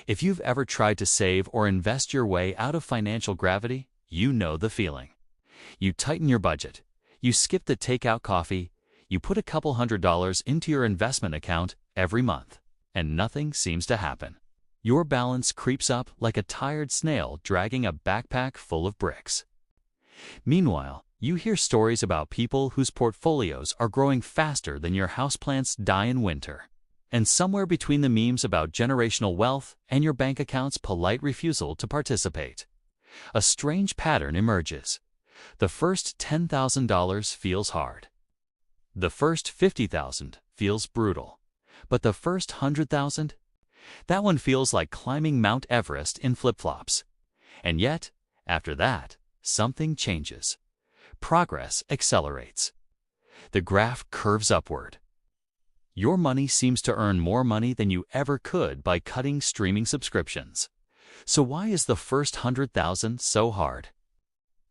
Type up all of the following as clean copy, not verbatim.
If you've ever tried to save or invest your way out of financial gravity, you know the feeling. You tighten your budget, you skip the takeout coffee, you put a couple $100s into your investment account every month, and nothing seems to happen. Your balance creeps up like a tired snail dragging a backpack full of bricks. Meanwhile, you hear stories about people whose portfolios are growing faster than your houseplants die in winter. And somewhere between the memes about generational wealth and your bank account's polite refusal to participate, a strange pattern emerges. The first $10,000 feels hard. The first $50,000 feels brutal. But the first $100,000? That one feels like climbing Mount Everest in flip-flops. And yet, after that, something changes. Progress accelerates. The graph curves upward. Your money seems to earn more money than you ever could by cutting streaming subscriptions. So why is the first $100,000 so hard?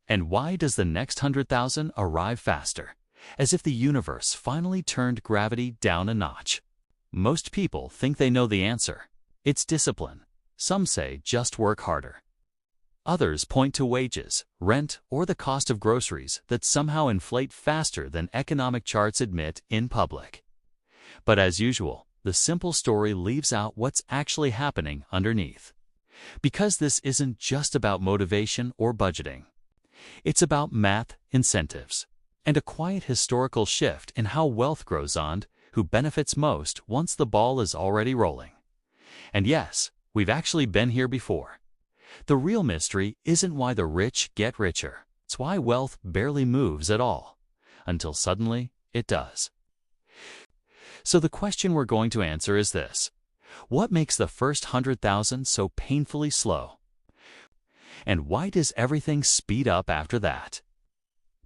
And why does the next $100,000 arrive faster, as if the universe finally turned gravity down a notch? Most people think they know the answer. It's discipline. Some say just work harder. Others point to wages, rent, or the cost of groceries that somehow inflate faster than economic charts admit in public. But as usual, the simple story leaves out what's actually happening underneath. Because this isn't just about motivation or budgeting. It's about math, incentives, and a quiet historical shift in how wealth grows on who benefits most once the ball is already rolling. And yes, we've actually been here before. The real mystery isn't why the rich get richer. It's why wealth barely moves at all, until suddenly it does. So the question we're going to answer is this: what makes the first $100,000 so painfully slow? And why does everything speed up after that?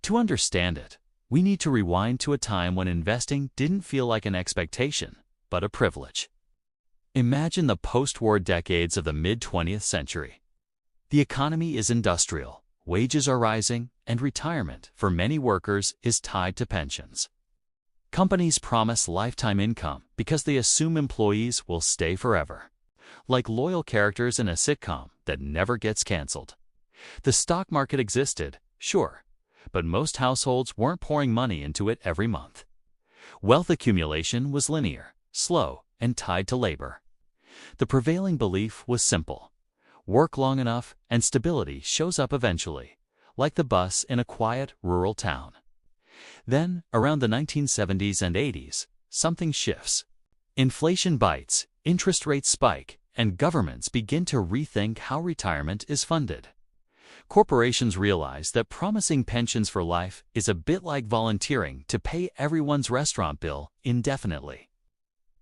To understand it, we need to rewind to a time when investing didn't feel like an expectation, but a privilege. Imagine the post-war decades of the mid-20th century. The economy is industrial, wages are rising, and retirement for many workers is tied to pensions. Companies promise lifetime income because they assume employees will stay forever, like loyal characters in a sitcom that never gets canceled. The stock market existed, sure, but most households weren't pouring money into it every month. Wealth accumulation was linear, slow, and tied to labor. The prevailing belief was simple: work long enough and stability shows up eventually, like the bus in a quiet rural town. Then, around the 1970s and 80s, something shifts. Inflation bites, interest rates spike, and governments begin to rethink how retirement is funded. Corporations realize that promising pensions for life is a bit like volunteering to pay everyone's restaurant bill indefinitely.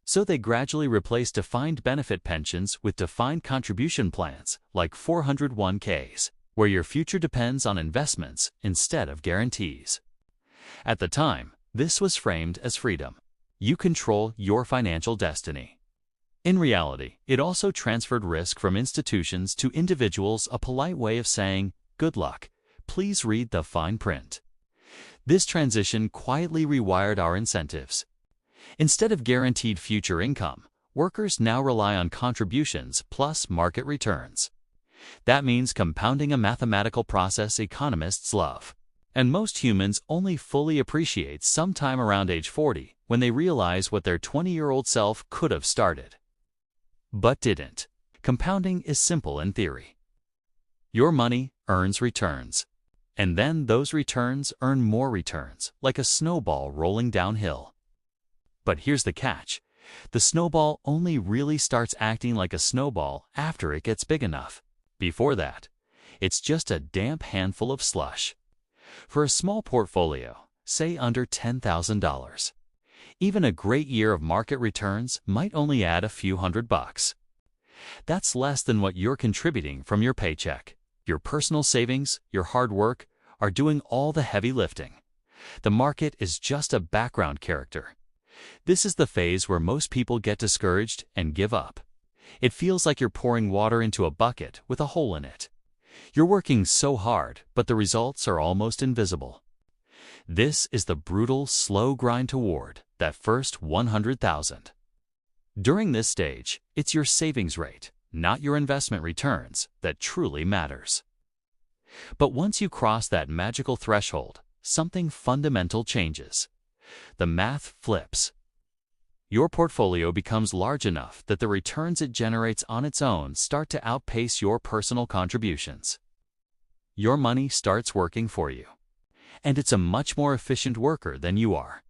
So they gradually replace defined benefit pensions with defined contribution plans like 401ks, where your future depends on investments instead of guarantees. At the time, this was framed as freedom. You control your financial destiny. In reality, it also transferred risk from institutions to individuals, a polite way of saying, "Good luck, please read the fine print." This transition quietly rewired our incentives. Instead of guaranteed future income, workers now rely on contributions plus market returns. That means compounding, a mathematical process economists love. And most humans only fully appreciate sometime around age 40 when they realize what their 20-year-old self could have started, but didn't. Compounding is simple in theory. Your money earns returns, and then those returns earn more returns, like a snowball rolling downhill. But here's the catch: the snowball only really starts acting like a snowball after it gets big enough. Before that, it's just a damp handful of slush. For a small portfolio, say under $10,000, even a great year of market returns might only add a few $100. That's less than what you're contributing from your paycheck. Your personal savings, your hard work, are doing all the heavy lifting. The market is just a background character. This is the phase where most people get discouraged and give up. It feels like you're pouring water into a bucket with a hole in it. You're working so hard, but the results are almost invisible. This is the brutal, slow grind toward that first $100,000. During this stage, it's your savings rate, not your investment returns, that truly matters. But once you cross that magical threshold, something fundamental changes. The math flips. Your portfolio becomes large enough that the returns it generates on its own start to outpace your personal contributions. Your money starts working for you, and it's a much more efficient worker than you are.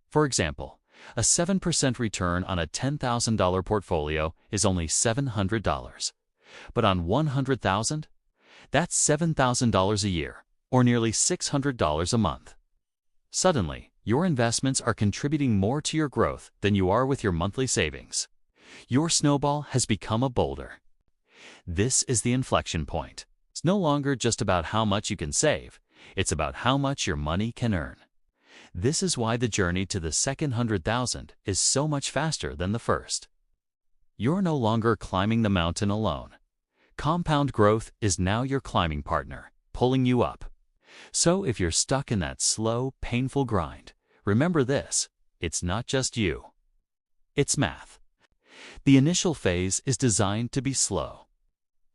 For example, a 7% return on a $10,000 portfolio is only $700. But on $100,000, that's $7,000 a year, or nearly $600 a month. Suddenly, your investments are contributing more to your growth than you are with your monthly savings. Your snowball has become a boulder. This is the inflection point. It's no longer just about how much you can save. It's about how much your money can earn. This is why the journey to the second 100,000 is so much faster than the first. You're no longer climbing the mountain alone. Compound growth is now your climbing partner, pulling you up. So if you're stuck in that slow, painful grind, remember this: it's not just you. It's math. The initial phase is designed to be slow.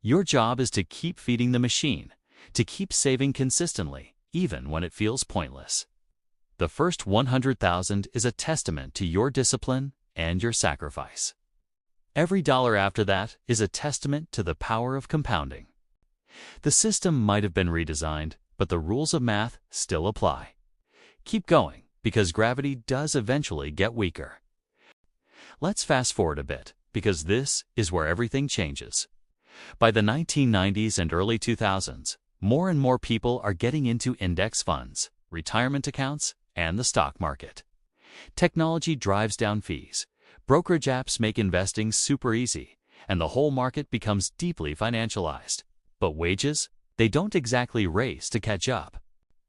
Your job is to keep feeding the machine, to keep saving consistently, even when it feels pointless. The first 100,000 is a testament to your discipline and your sacrifice. Every dollar after that is a testament to the power of compounding. The system might have been redesigned, but the rules of math still apply. Keep going, because gravity does eventually get weaker. Let's fast forward a bit, because this is where everything changes. By the 1990s and early 2000s, more and more people are getting into index funds, retirement accounts, and the stock market. Technology drives down fees. Brokerage apps make investing super easy, and the whole market becomes deeply financialized. But wages? They don't exactly race to catch up.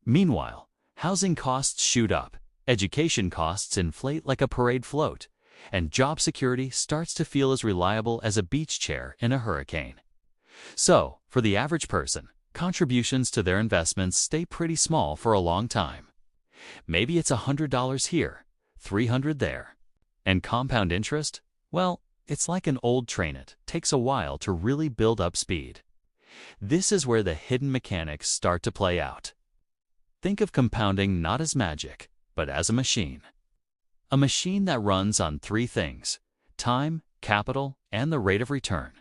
Meanwhile, housing costs shoot up, education costs inflate like a parade float, and job security starts to feel as reliable as a beach chair in a hurricane. So, for the average person, contributions to their investments stay pretty small for a long time. Maybe it's $100 here, $300 there. And compound interest? Well, it's like an old train. It takes a while to really build up speed. This is where the hidden mechanics start to play out. Think of compounding not as magic, but as a machine. A machine that runs on three things: time, capital, and the rate of return.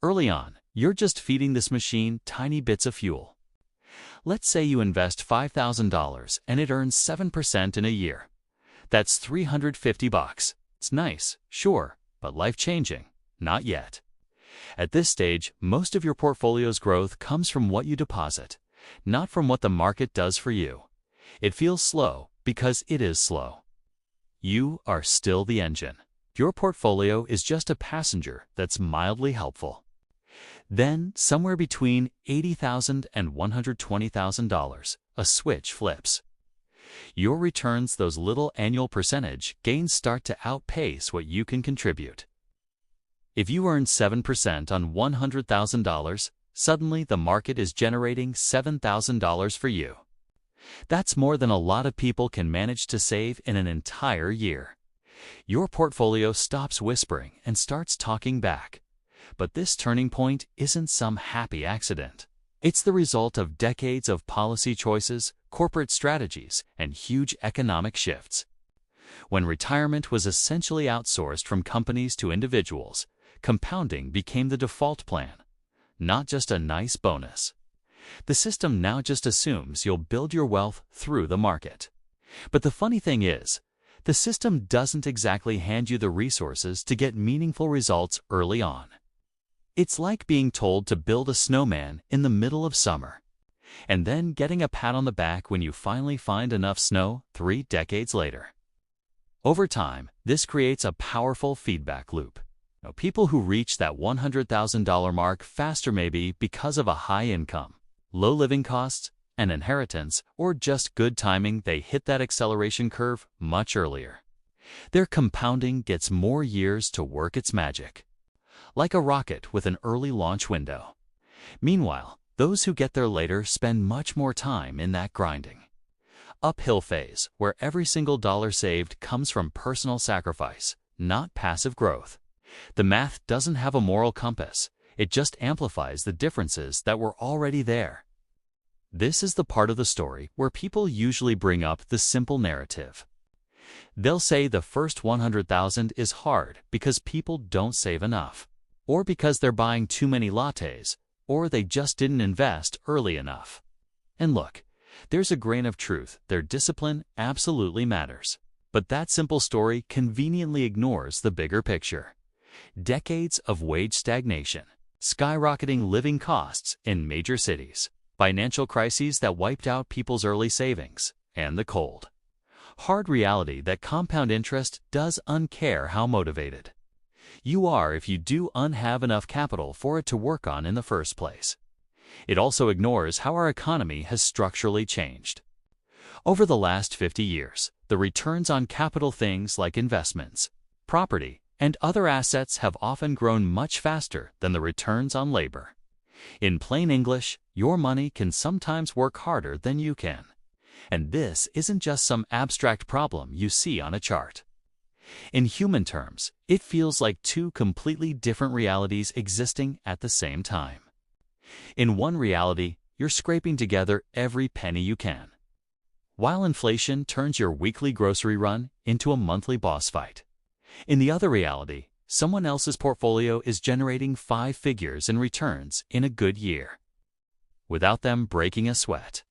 Early on, you're just feeding this machine tiny bits of fuel. Let's say you invest $5,000 and it earns 7% in a year. That's $350. It's nice, sure, but life-changing? Not yet. At this stage, most of your portfolio's growth comes from what you deposit, not from what the market does for you. It feels slow because it is slow. You are still the engine. Your portfolio is just a passenger that's mildly helpful. Then, somewhere between $80,000 and $120,000, a switch flips. Your returns, those little annual percentage gains, start to outpace what you can contribute. If you earn 7% on $100,000, suddenly the market is generating $7,000 for you. That's more than a lot of people can manage to save in an entire year. Your portfolio stops whispering and starts talking back. But this turning point isn't some happy accident. It's the result of decades of policy choices, corporate strategies, and huge economic shifts. When retirement was essentially outsourced from companies to individuals, compounding became the default plan, not just a nice bonus. The system now just assumes you'll build your wealth through the market. But the funny thing is, the system doesn't exactly hand you the resources to get meaningful results early on. It's like being told to build a snowman in the middle of summer, and then getting a pat on the back when you finally find enough snow 3 decades later. Over time, this creates a powerful feedback loop. People who reach that $100,000 mark faster, maybe because of a high income, low living costs, an inheritance, or just good timing, they hit that acceleration curve much earlier. Their compounding gets more years to work its magic, like a rocket with an early launch window. Meanwhile, those who get there later spend much more time in that grinding, uphill phase where every single dollar saved comes from personal sacrifice, not passive growth. The math doesn't have a moral compass. It just amplifies the differences that were already there. This is the part of the story where people usually bring up the simple narrative. They'll say the first 100,000 is hard because people don't save enough, or because they're buying too many lattes, or they just didn't invest early enough. And look, there's a grain of truth. Their discipline absolutely matters. But that simple story conveniently ignores the bigger picture. Decades of wage stagnation, skyrocketing living costs in major cities, financial crises that wiped out people's early savings, and the cold, hard reality that compound interest does uncare how motivated you are if you do have enough capital for it to work on in the first place. It also ignores how our economy has structurally changed. Over the last 50 years, the returns on capital, things like investments, property, and other assets, have often grown much faster than the returns on labor. In plain English, your money can sometimes work harder than you can. And this isn't just some abstract problem you see on a chart. In human terms, it feels like two completely different realities existing at the same time. In one reality, you're scraping together every penny you can, while inflation turns your weekly grocery run into a monthly boss fight. In the other reality, someone else's portfolio is generating 5 figures in returns in a good year, without them breaking a sweat.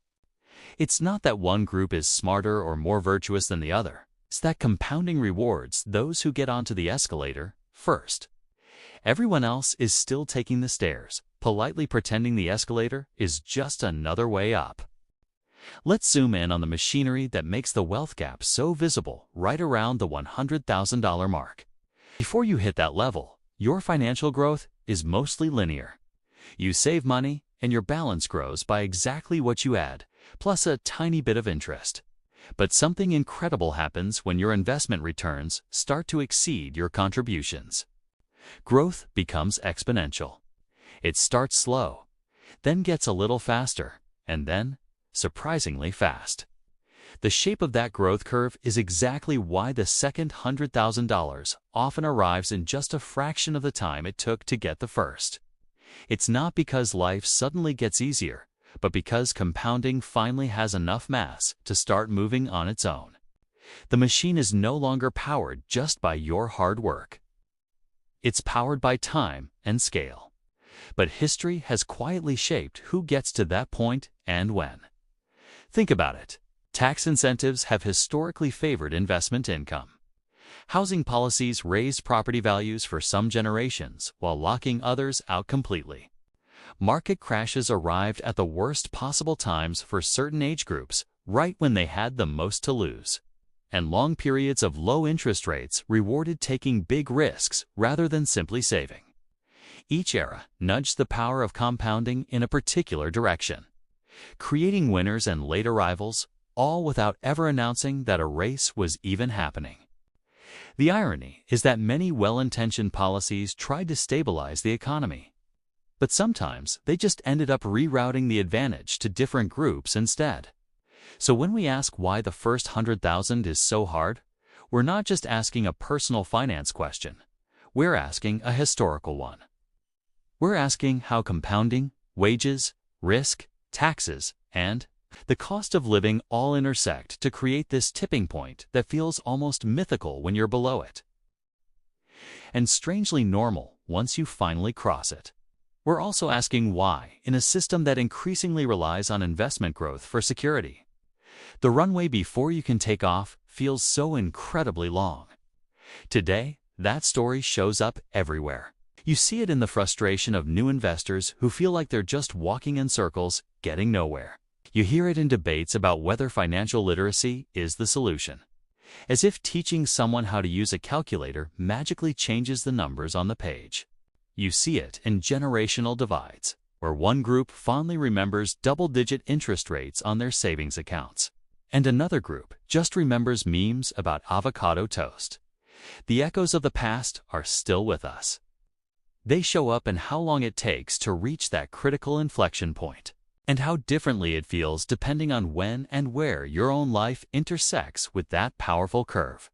It's not that one group is smarter or more virtuous than the other. It's that compounding rewards those who get onto the escalator first. Everyone else is still taking the stairs, politely pretending the escalator is just another way up. Let's zoom in on the machinery that makes the wealth gap so visible right around the $100,000 mark. Before you hit that level, your financial growth is mostly linear. You save money, and your balance grows by exactly what you add, plus a tiny bit of interest. But something incredible happens when your investment returns start to exceed your contributions. Growth becomes exponential. It starts slow, then gets a little faster, and then surprisingly fast. The shape of that growth curve is exactly why the second $100,000 often arrives in just a fraction of the time it took to get the first. It's not because life suddenly gets easier, but because compounding finally has enough mass to start moving on its own. The machine is no longer powered just by your hard work. It's powered by time and scale. But history has quietly shaped who gets to that point and when. Think about it. Tax incentives have historically favored investment income. Housing policies raised property values for some generations while locking others out completely. Market crashes arrived at the worst possible times for certain age groups, right when they had the most to lose. And long periods of low interest rates rewarded taking big risks rather than simply saving. Each era nudged the power of compounding in a particular direction, creating winners and late arrivals, all without ever announcing that a race was even happening. The irony is that many well-intentioned policies tried to stabilize the economy, but sometimes they just ended up rerouting the advantage to different groups instead. So when we ask why the first 100,000 is so hard, we're not just asking a personal finance question. We're asking a historical one. We're asking how compounding, wages, risk, taxes, and the cost of living all intersect to create this tipping point that feels almost mythical when you're below it, and strangely normal once you finally cross it. We're also asking why, in a system that increasingly relies on investment growth for security, the runway before you can take off feels so incredibly long. Today, that story shows up everywhere. You see it in the frustration of new investors who feel like they're just walking in circles, getting nowhere. You hear it in debates about whether financial literacy is the solution, as if teaching someone how to use a calculator magically changes the numbers on the page. You see it in generational divides, where one group fondly remembers double-digit interest rates on their savings accounts, and another group just remembers memes about avocado toast. The echoes of the past are still with us. They show up in how long it takes to reach that critical inflection point, and how differently it feels depending on when and where your own life intersects with that powerful curve.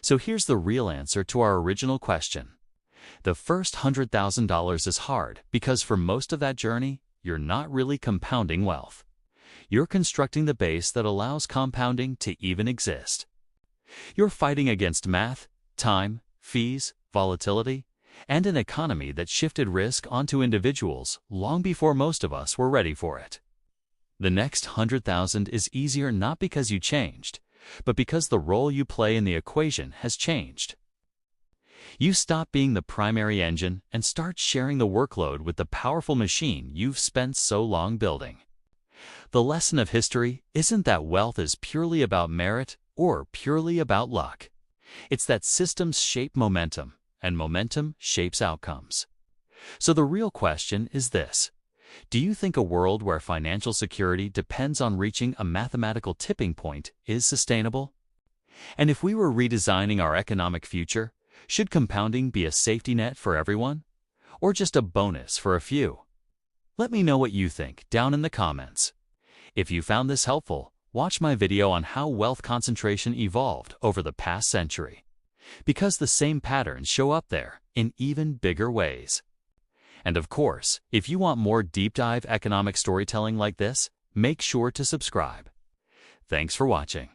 So here's the real answer to our original question. The first $100,000 is hard because for most of that journey, you're not really compounding wealth. You're constructing the base that allows compounding to even exist. You're fighting against math, time, fees, volatility, and an economy that shifted risk onto individuals long before most of us were ready for it. The next 100,000 is easier not because you changed, but because the role you play in the equation has changed. You stop being the primary engine and start sharing the workload with the powerful machine you've spent so long building. The lesson of history isn't that wealth is purely about merit or purely about luck. It's that systems shape momentum, and momentum shapes outcomes. So the real question is this: do you think a world where financial security depends on reaching a mathematical tipping point is sustainable? And if we were redesigning our economic future, should compounding be a safety net for everyone, or just a bonus for a few? Let me know what you think down in the comments. If you found this helpful, watch my video on how wealth concentration evolved over the past century, because the same patterns show up there in even bigger ways. And of course, if you want more deep dive economic storytelling like this, make sure to subscribe. Thanks for watching.